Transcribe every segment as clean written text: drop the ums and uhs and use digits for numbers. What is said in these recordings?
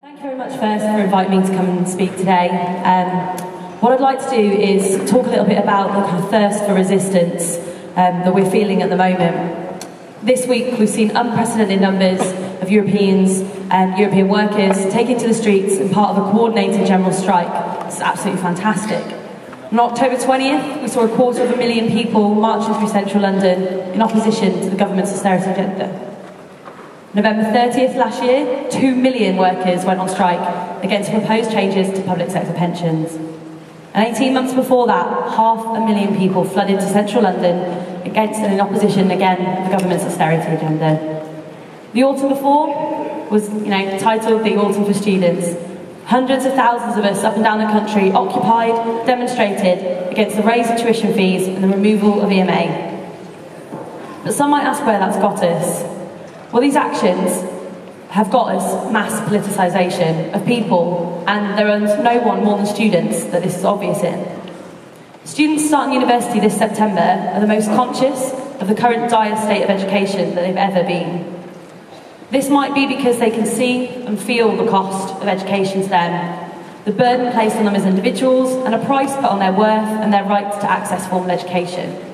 Thank you very much first for inviting me to come and speak today. What I'd like to do is talk a little bit about the kind of thirst for resistance that we're feeling at the moment. This week we've seen unprecedented numbers of Europeans and European workers taking to the streets in part of a coordinated general strike. It's absolutely fantastic. On October 20th, we saw 250,000 people marching through central London in opposition to the government's austerity agenda. November 30th last year, 2 million workers went on strike against proposed changes to public sector pensions. And 18 months before that, 500,000 people flooded to central London against and in opposition again to the government's austerity agenda. The autumn before was, titled The Autumn for Students. Hundreds of thousands of us up and down the country occupied, demonstrated against the raise of tuition fees and the removal of EMA. But some might ask where that's got us. Well, these actions have got us mass politicisation of people, and there is no one more than students that this is obvious in. Students starting university this September are the most conscious of the current dire state of education that they've ever been. This might be because they can see and feel the cost of education to them, the burden placed on them as individuals, and a price put on their worth and their right to access formal education.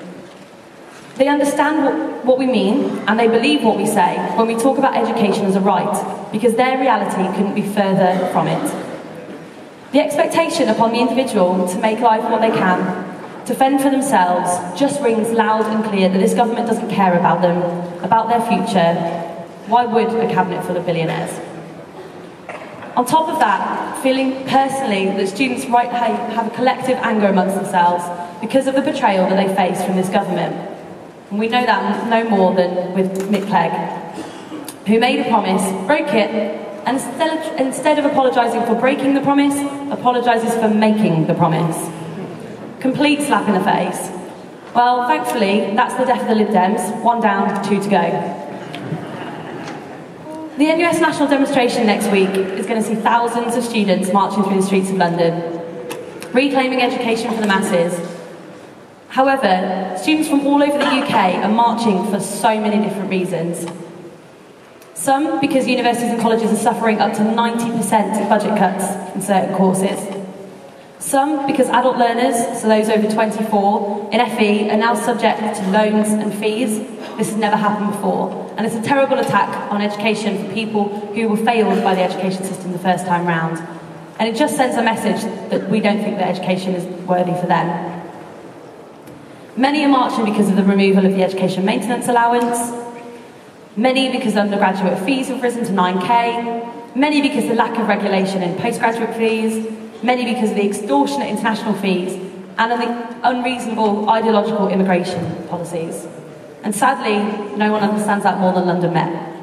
They understand what we mean, and they believe what we say when we talk about education as a right, because their reality couldn't be further from it. The expectation upon the individual to make life what they can, to fend for themselves, just rings loud and clear that this government doesn't care about them, about their future. Why would a cabinet full of billionaires? On top of that, feeling personally that students rightly have a collective anger amongst themselves because of the betrayal that they face from this government. And we know that no more than with Mick Clegg, who made a promise, broke it, and instead of apologising for breaking the promise, apologises for making the promise. Complete slap in the face. Well, thankfully, that's the death of the Lib Dems. 1 down, 2 to go. The NUS national demonstration next week is going to see thousands of students marching through the streets of London, reclaiming education for the masses. However, students from all over the UK are marching for so many different reasons. Some because universities and colleges are suffering up to 90% budget cuts in certain courses. Some because adult learners, so those over 24, in FE are now subject to loans and fees. This has never happened before, and it's a terrible attack on education for people who were failed by the education system the first time round. And it just sends a message that we don't think that education is worthy for them. Many are marching because of the removal of the education maintenance allowance, many because undergraduate fees have risen to 9k, many because of the lack of regulation in postgraduate fees, many because of the extortionate international fees, and the unreasonable ideological immigration policies. And sadly, no one understands that more than London Met,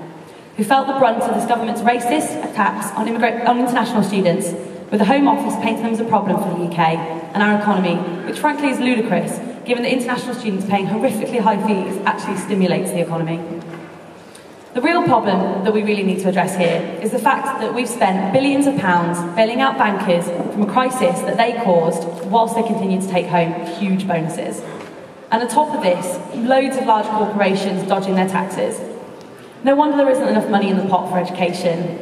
who felt the brunt of this government's racist attacks on international students, with the Home Office painting them as a problem for the UK and our economy, which frankly is ludicrous, given that international students paying horrifically high fees actually stimulates the economy. The real problem that we really need to address here is the fact that we've spent billions of pounds bailing out bankers from a crisis that they caused whilst they continue to take home huge bonuses. And on top of this, loads of large corporations dodging their taxes. No wonder there isn't enough money in the pot for education.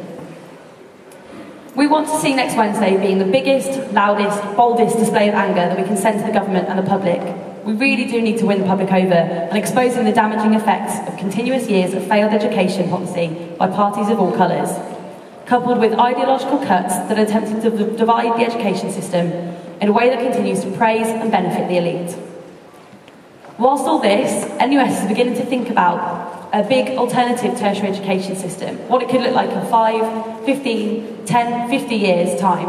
We want to see next Wednesday being the biggest, loudest, boldest display of anger that we can send to the government and the public. We really do need to win the public over and exposing the damaging effects of continuous years of failed education policy by parties of all colours, coupled with ideological cuts that are attempting to divide the education system in a way that continues to praise and benefit the elite. Whilst all this, NUS is beginning to think about a big alternative tertiary education system, what it could look like in 5, 15, 10, 50 years' time.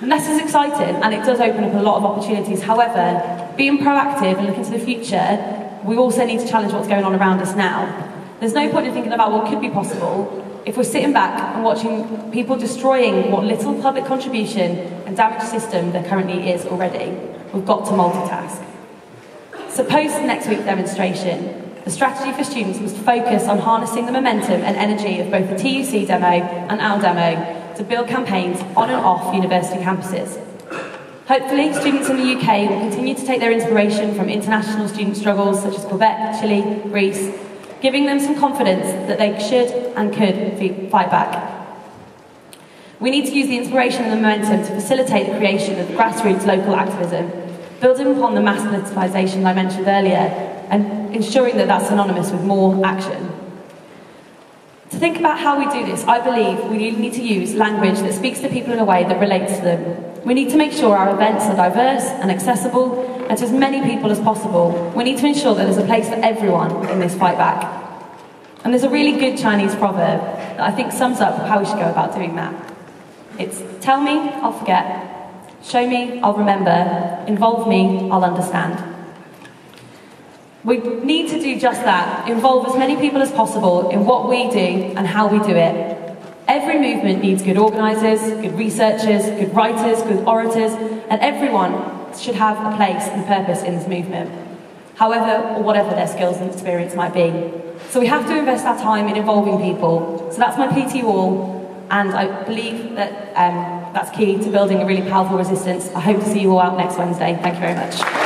And this is exciting, and it does open up a lot of opportunities. However, being proactive and looking to the future, we also need to challenge what's going on around us now. There's no point in thinking about what could be possible if we're sitting back and watching people destroying what little public contribution and damaged system there currently is already. We've got to multitask. So post next week's demonstration, the strategy for students must focus on harnessing the momentum and energy of both the TUC demo and our demo to build campaigns on and off university campuses. Hopefully, students in the UK will continue to take their inspiration from international student struggles such as Quebec, Chile, Greece, giving them some confidence that they should and could fight back. We need to use the inspiration and the momentum to facilitate the creation of grassroots local activism, building upon the mass politicisation I mentioned earlier, and ensuring that that's synonymous with more action. To think about how we do this, I believe we need to use language that speaks to people in a way that relates to them. We need to make sure our events are diverse and accessible, and to as many people as possible. We need to ensure that there's a place for everyone in this fight back. And there's a really good Chinese proverb that I think sums up how we should go about doing that. It's, tell me, I'll forget. Show me, I'll remember. Involve me, I'll understand. We need to do just that, involve as many people as possible in what we do and how we do it. Every movement needs good organisers, good researchers, good writers, good orators, and everyone should have a place and purpose in this movement, however or whatever their skills and experience might be. So we have to invest our time in involving people. So that's my plea to you all, and I believe that that's key to building a really powerful resistance. I hope to see you all out next Wednesday. Thank you very much.